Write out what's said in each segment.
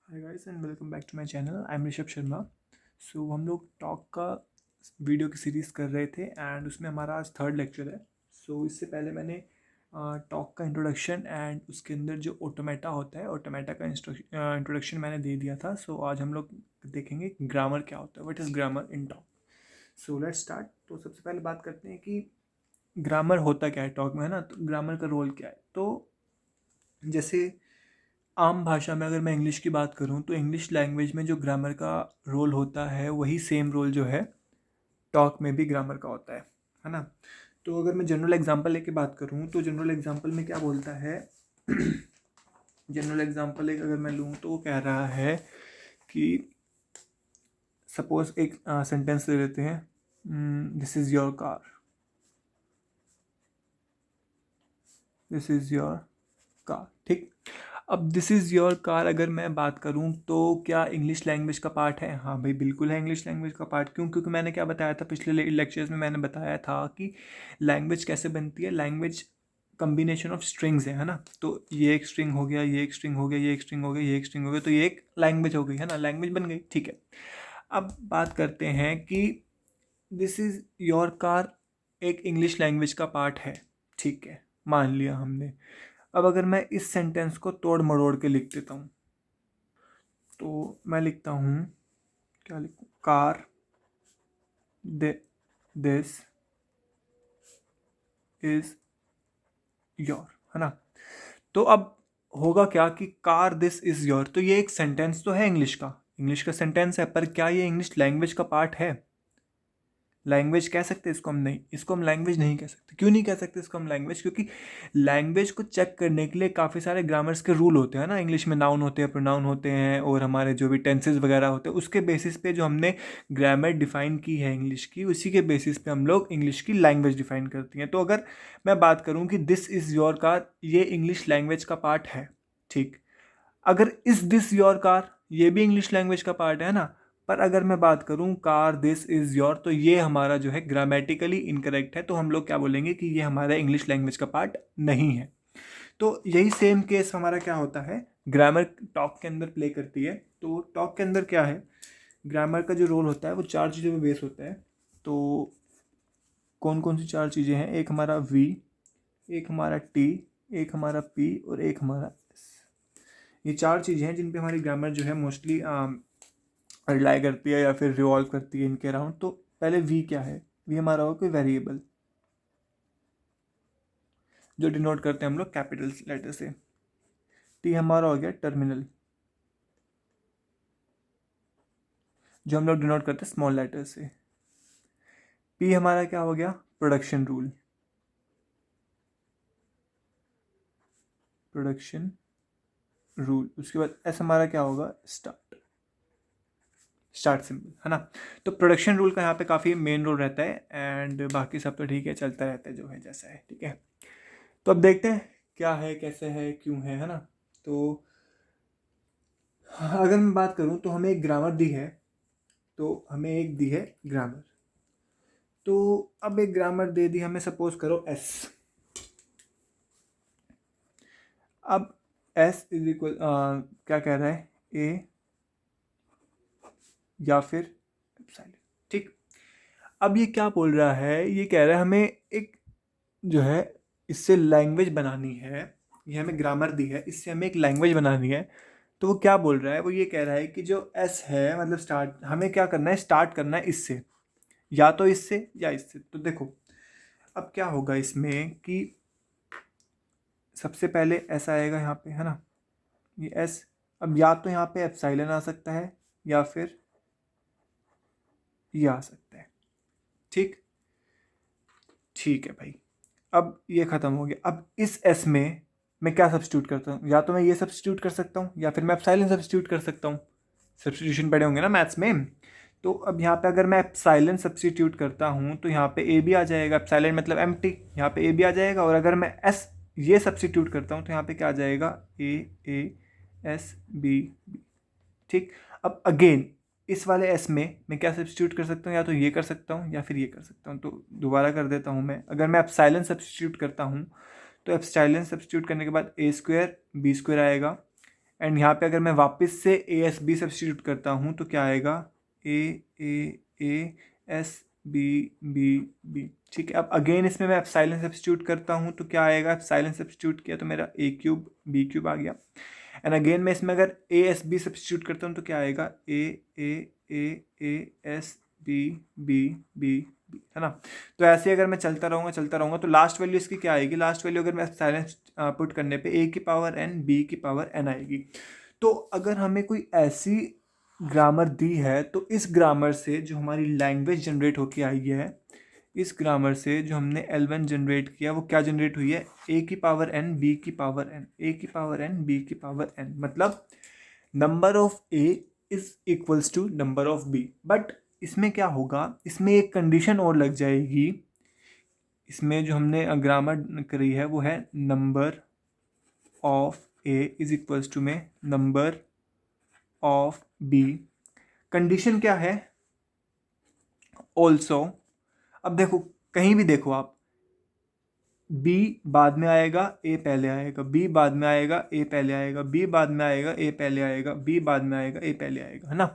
Hi guys and welcome back to my channel. I am Rishabh Sharma. So हम लोग talk का video की series कर रहे थे एंड उसमें हमारा आज थर्ड लेक्चर है। सो इससे पहले मैंने टॉक का इंट्रोडक्शन एंड उसके अंदर जो ऑटोमेटा होता है ऑटोमेटा का इंट्रोडक्शन मैंने दे दिया था। सो आज हम लोग देखेंगे ग्रामर क्या होता है, what is grammar in talk. So let's start. तो सबसे पहले बात करते हैं कि ग्रामर होता क्या है टॉक में, है ना। तो ग्रामर का रोल क्या है। तो जैसे आम भाषा में अगर मैं इंग्लिश की बात करूं तो इंग्लिश लैंग्वेज में जो ग्रामर का रोल होता है वही सेम रोल जो है टॉक में भी ग्रामर का होता है ना। तो अगर मैं जनरल एग्जांपल लेके बात करूं तो जनरल एग्जांपल में क्या बोलता है जनरल एग्जांपल एक अगर मैं लूं तो वो कह रहा है कि सपोज एक सेंटेंस ले लेते हैं, this is your car, this is your car. ठीक। अब दिस इज़ योर कार अगर मैं बात करूं तो क्या इंग्लिश लैंग्वेज का पार्ट है? हाँ भाई, बिल्कुल है इंग्लिश लैंग्वेज का पार्ट। क्यों? क्योंकि मैंने क्या बताया था पिछले लेक्चर्स में, मैंने बताया था कि लैंग्वेज कैसे बनती है। लैंग्वेज कम्बिनेशन ऑफ स्ट्रिंग्स है ना। तो ये एक स्ट्रिंग हो गया, ये एक स्ट्रिंग हो गया, ये एक स्ट्रिंग हो गया, ये एक स्ट्रिंग हो गया, तो ये एक लैंग्वेज हो गई, है ना। लैंग्वेज बन गई, ठीक है। अब बात करते हैं कि दिस इज़ योर कार एक इंग्लिश लैंग्वेज का पार्ट है, ठीक है, मान लिया हमने। अब अगर मैं इस सेंटेंस को तोड़ मरोड़ के लिख देता हूँ तो मैं लिखता हूँ, क्या लिखूँ, कार दिस इज योर, है ना। तो अब होगा क्या कि कार दिस इज योर, तो ये एक सेंटेंस तो है इंग्लिश का सेंटेंस है, पर क्या ये इंग्लिश लैंग्वेज का पार्ट है? लैंग्वेज कह सकते हैं इसको हम? नहीं, इसको हम लैंग्वेज नहीं कह सकते। क्यों नहीं कह सकते इसको हम लैंग्वेज? क्योंकि लैंग्वेज को चेक करने के लिए काफ़ी सारे ग्रामर्स के रूल होते हैं ना। इंग्लिश में नाउन होते हैं, प्रोनाउन होते हैं, और हमारे जो भी टेंसेस वगैरह होते हैं उसके बेसिस पे जो हमने ग्रामर डिफाइन की है इंग्लिश की, उसी के बेसिस पे हम लोग इंग्लिश की लैंग्वेज डिफाइन करती हैं। तो अगर मैं बात करूँ कि दिस इज़ योर कार, ये इंग्लिश लैंग्वेज का पार्ट है, ठीक। अगर इस दिस योर कार, ये भी इंग्लिश लैंग्वेज का पार्ट है ना। पर अगर मैं बात करूं कार दिस इज योर, तो ये हमारा जो है ग्रामेटिकली इनकरेक्ट है। तो हम लोग क्या बोलेंगे कि ये हमारा इंग्लिश लैंग्वेज का पार्ट नहीं है। तो यही सेम केस हमारा क्या होता है, ग्रामर टॉक के अंदर प्ले करती है। तो टॉक के अंदर क्या है, ग्रामर का जो रोल होता है वो चार चीज़ों पे बेस होता है। तो कौन कौन सी चार चीज़ें हैं? एक हमारा वी, एक हमारा टी, एक हमारा पी और एक हमारा एस। ये चार चीज़ें हैं जिन पे हमारी ग्रामर जो है मोस्टली रिलाई करती है या फिर रिवॉल्व करती है इनके अराउंड। तो पहले वी क्या है? वी हमारा होगा कोई वेरिएबल जो डिनोट करते हैं हम लोग कैपिटल लेटर से। टी हमारा हो गया टर्मिनल जो हम लोग डिनोट करते हैं स्मॉल लेटर से। पी हमारा क्या हो गया? Production rule, production rule. उसके बाद एस हमारा क्या होगा? स्टार्ट, स्टार्ट सिंबल, है ना। तो प्रोडक्शन रूल का यहाँ पे काफ़ी मेन रोल रहता है एंड बाकी सब तो ठीक है, चलता रहता है जो है जैसा है, ठीक है। तो अब देखते हैं क्या है, कैसे है, क्यों है ना। तो अगर मैं बात करूं तो हमें एक ग्रामर दी है, तो हमें एक दी है ग्रामर। तो अब एक ग्रामर दे दी हमें, सपोज करो एस। अब एस इज इक्वल क्या कह रहा है, ए या फिर एप्सिलॉन, ठीक। अब ये क्या बोल रहा है, ये कह रहा है हमें एक जो है इससे लैंग्वेज बनानी है। ये हमें ग्रामर दी है, इससे हमें एक लैंग्वेज बनानी है। तो वो क्या बोल रहा है, वो ये कह रहा है कि जो एस है मतलब स्टार्ट, हमें क्या करना है, स्टार्ट करना है इससे, या तो इससे या इससे। तो देखो अब क्या होगा इसमें कि सबसे पहले ऐसा आएगा यहाँ पे, है ना, ये एस। अब या तो यहाँ पे एप्सिलॉन आ सकता है या फिर ये आ सकता है, ठीक। ठीक है भाई, अब ये ख़त्म हो गया। अब इस एस में मैं क्या सब्स्टिट्यूट करता हूँ? या तो मैं ये सब्स्टिट्यूट कर सकता हूँ या फिर मैं एप्सिलॉन सब्स्टिट्यूट कर सकता हूँ। सब्स्टिट्यूशन पढ़े होंगे ना मैथ्स में। तो अब यहाँ पे अगर मैं एप्सिलॉन सब्स्टिट्यूट करता हूँ तो यहाँ पे ए भी आ जाएगा, एप्सिलॉन मतलब एम्प्टी, यहाँ पे ए भी आ जाएगा। और अगर मैं एस ये सब्स्टिट्यूट करता हूँ तो यहाँ पे क्या आ जाएगा, ए एस बी बी, ठीक। अब अगेन इस वाले एस में मैं क्या सब्स्टिट्यूट कर सकता हूँ, या तो ये कर सकता हूँ या फिर ये कर सकता हूँ। तो दोबारा कर देता हूँ मैं, अगर मैं एप्सिलॉन सब्स्टिट्यूट करता हूँ तो एप्सिलॉन सब्स्टिट्यूट करने के बाद ए स्क्वायर बी स्क्वायर आएगा एंड यहाँ पे अगर मैं वापस से ए एस बी सब्सटीट्यूट करता हूँ तो क्या आएगा, A S B B B. ठीक है, अब अगेन इसमें मैं एप्सिलॉन सब्सटीट्यूट करता हूँ तो क्या आएगा, एप्सिलॉन सब्सटीट्यूट किया तो मेरा ए क्यूब बी क्यूब आ गया। एंड अगेन मैं इसमें अगर ए एस बी सब्सटीट्यूट करता हूँ तो क्या आएगा, A S B B B B, है ना। तो ऐसे अगर मैं चलता रहूँगा तो लास्ट वैल्यू इसकी क्या आएगी, लास्ट वैल्यू अगर मैं साइलेंस पुट करने पे ए की पावर एन बी की पावर एन आएगी। तो अगर हमें कोई ऐसी ग्रामर दी है तो इस ग्रामर से जो हमारी लैंग्वेज जनरेट होके आई है, इस ग्रामर से जो हमने L1 जनरेट किया वो क्या जनरेट हुई है, ए की पावर एन बी की पावर एन, ए की पावर एन बी की पावर एन, मतलब number of A is equals to number of B. But इसमें क्या होगा, इसमें एक कंडीशन और लग जाएगी। इसमें जो हमने ग्रामर करी है वो है number of A is equals to में नंबर ऑफ बी। कंडीशन क्या है, ऑल्सो। अब देखो कहीं भी देखो आप, बी बाद में आएगा ए पहले आएगा, बी बाद में आएगा ए पहले आएगा, बी बाद में आएगा ए पहले आएगा, बी बाद में आएगा ए पहले आएगा, है ना।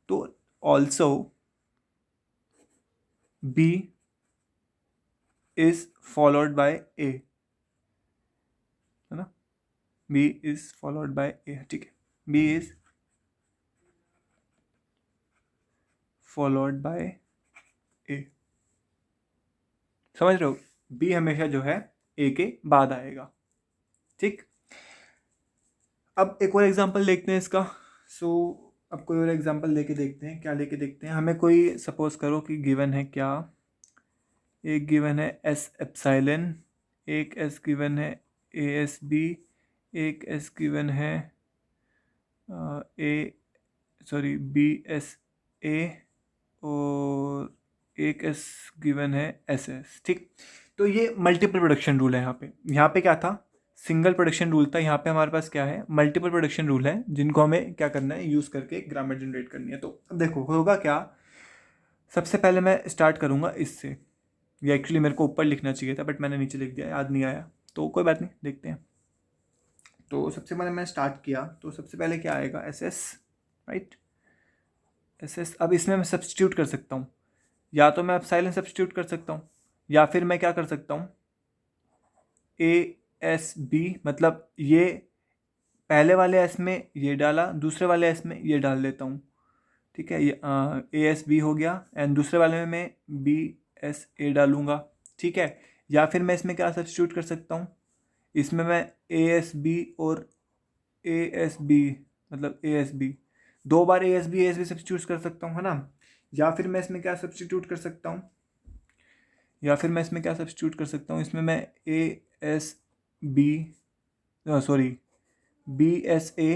तो also B is followed by A, है ना, B is followed by A. ठीक है, B is followed by A, समझ रहे हो, बी हमेशा जो है ए के बाद आएगा। ठीक, अब एक और एग्जांपल देखते हैं इसका। अब कोई और एग्जांपल लेके देखते हैं, क्या लेके देखते हैं। हमें कोई सपोज करो कि गिवन है क्या, एक गिवन है एस एप्सिलॉन, एक एस गिवन है ए एस बी, एक एस गिवन है बी एस ए, और एक एस गिवन है एस एस। ठीक, तो ये मल्टीपल प्रोडक्शन रूल है। यहाँ पे क्या था, सिंगल प्रोडक्शन रूल था। यहाँ पे हमारे पास क्या है, मल्टीपल प्रोडक्शन रूल है, जिनको हमें क्या करना है, यूज़ करके ग्रामर जनरेट करनी है। तो अब देखो होगा क्या, सबसे पहले मैं स्टार्ट करूँगा इससे। ये एक्चुअली मेरे को ऊपर लिखना चाहिए था बट मैंने नीचे लिख दिया, याद नहीं आया, तो कोई बात नहीं, देखते हैं। तो सबसे पहले मैंने स्टार्ट किया तो सबसे पहले क्या आएगा, S S, right, S S. अब इसमें मैं सब्सटीट्यूट कर सकता हूँ, या तो मैं एप्सिलॉन सब्सटीट्यूट कर सकता हूँ, या फिर मैं क्या कर सकता हूँ, ए एस बी, मतलब ये पहले वाले एस में ये डाला, दूसरे वाले एस में ये डाल देता हूँ। ठीक है, ये ए एस बी हो गया, एंड दूसरे वाले में मैं बी एस ए डालूँगा। ठीक है, या फिर मैं इसमें क्या सब्सटीट्यूट कर सकता हूँ, इसमें मैं ए एस बी और ए एस बी, मतलब ए एस बी, दो बार ए एस बी सब्सटीट्यूट कर सकता हूँ, है ना। या फिर मैं इसमें क्या सब्सटीट्यूट कर सकता हूँ, इसमें मैं A S B, sorry, B S A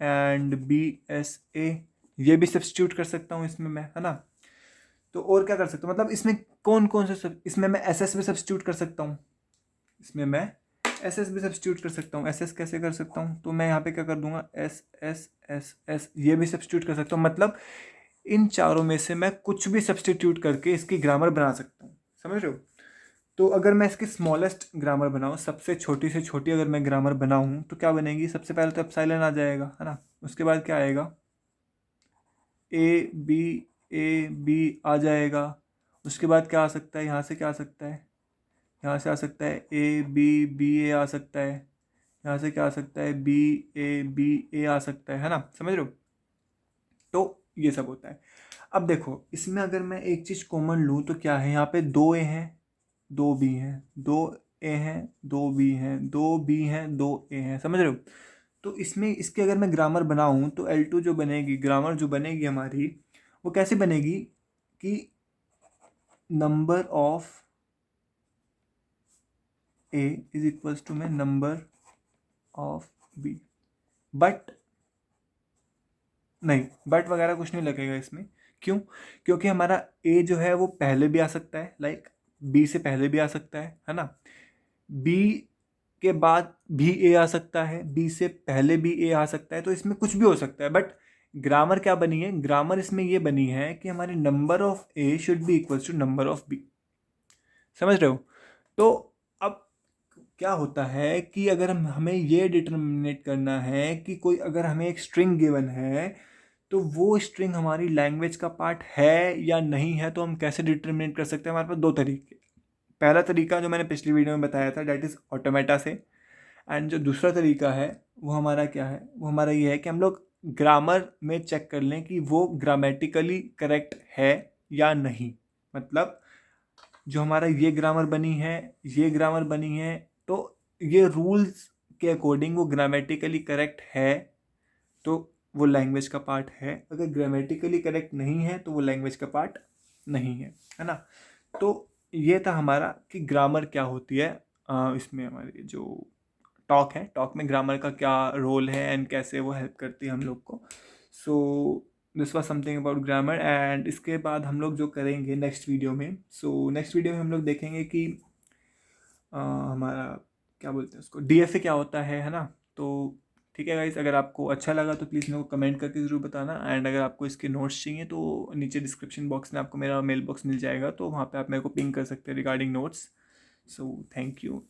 and B S A, ये भी सब्सटीट्यूट कर सकता हूँ इसमें मैं, है ना। तो और क्या कर सकता हूँ, मतलब इसमें कौन कौन से इसमें मैं एस एस भी सब्सटीट्यूट कर सकता हूँ, इसमें मैं एस एस भी सब्सटीट्यूट कर सकता हूँ। एस एस कैसे कर सकता हूँ, तो मैं यहाँ पे क्या कर दूंगा, एस एस एस एस, ये भी सब्सटीट्यूट कर सकता हूँ। मतलब इन चारों में से मैं कुछ भी सब्सटीट्यूट करके इसकी ग्रामर बना सकता हूँ, समझ रहे हो। तो अगर मैं इसकी स्मॉलेस्ट ग्रामर बनाऊँ, सबसे छोटी से छोटी अगर मैं ग्रामर बनाऊँ तो क्या बनेगी, सबसे पहले तो एप्सिलॉन आ जाएगा, है ना। उसके बाद क्या आएगा, ए बी आ जाएगा। उसके बाद क्या आ सकता है, यहाँ से क्या आ सकता है, यहाँ से आ सकता है ए बी ए आ सकता है, यहाँ से क्या आ सकता है, बी ए आ सकता है ना, समझ रहे हो। तो ये सब होता है। अब देखो इसमें अगर मैं एक चीज़ कॉमन लूँ तो क्या है, यहाँ पे दो ए हैं, दो बी हैं, दो ए हैं, दो बी हैं, दो बी हैं, दो ए हैं, समझ रहे हो। तो इसमें इसकी अगर मैं ग्रामर बनाऊँ तो L2 जो बनेगी, ग्रामर जो बनेगी हमारी, वो कैसे बनेगी कि number of A is equals to में नंबर ऑफ बी। बट नहीं, बट वगैरह कुछ नहीं लगेगा इसमें। क्यों, क्योंकि हमारा ए जो है वो पहले भी आ सकता है, लाइक बी से पहले भी आ सकता है ना। बी के बाद भी ए आ सकता है, बी से पहले भी ए आ सकता है, तो इसमें कुछ भी हो सकता है। बट ग्रामर क्या बनी है, ग्रामर इसमें ये बनी है कि हमारे number of A should be equals to number of B, समझ रहे हो। तो अब क्या होता है कि अगर हमें ये डिटरमिनेट करना है कि कोई अगर हमें एक स्ट्रिंग गिवन है तो वो स्ट्रिंग हमारी लैंग्वेज का पार्ट है या नहीं है, तो हम कैसे डिटरमिनेट कर सकते हैं? हमारे पास दो तरीके। पहला तरीका जो मैंने पिछली वीडियो में बताया था, डेट इज़ ऑटोमेटा से। एंड जो दूसरा तरीका है वो हमारा क्या है, वो हमारा ये है कि हम लोग ग्रामर में चेक कर लें कि वो ग्रामेटिकली करेक्ट है या नहीं। मतलब जो हमारा ये ग्रामर बनी है, ये ग्रामर बनी है, तो ये रूल्स के अकॉर्डिंग वो ग्रामेटिकली करेक्ट है तो वो लैंग्वेज का पार्ट है, अगर ग्रामेटिकली करेक्ट नहीं है तो वो लैंग्वेज का पार्ट नहीं है ना। तो ये था हमारा कि ग्रामर क्या होती है। इसमें हमारी जो टॉक है, टॉक में ग्रामर का क्या रोल है एंड कैसे वो हेल्प करती है हम लोग को। So this was something about grammar. And इसके बाद हम लोग जो करेंगे नेक्स्ट वीडियो में, सो नेक्स्ट वीडियो में हम लोग देखेंगे कि हमारा क्या बोलते हैं उसको, डीएफए क्या होता है ना। तो ठीक है गाइस, अगर आपको अच्छा लगा तो प्लीज़ मेरे को कमेंट करके ज़रूर बताना। एंड अगर आपको इसके नोट्स चाहिए तो नीचे डिस्क्रिप्शन बॉक्स में आपको मेरा मेल बॉक्स मिल जाएगा, तो वहाँ पे आप मेरे को पिंग कर सकते हैं regarding notes. So thank you.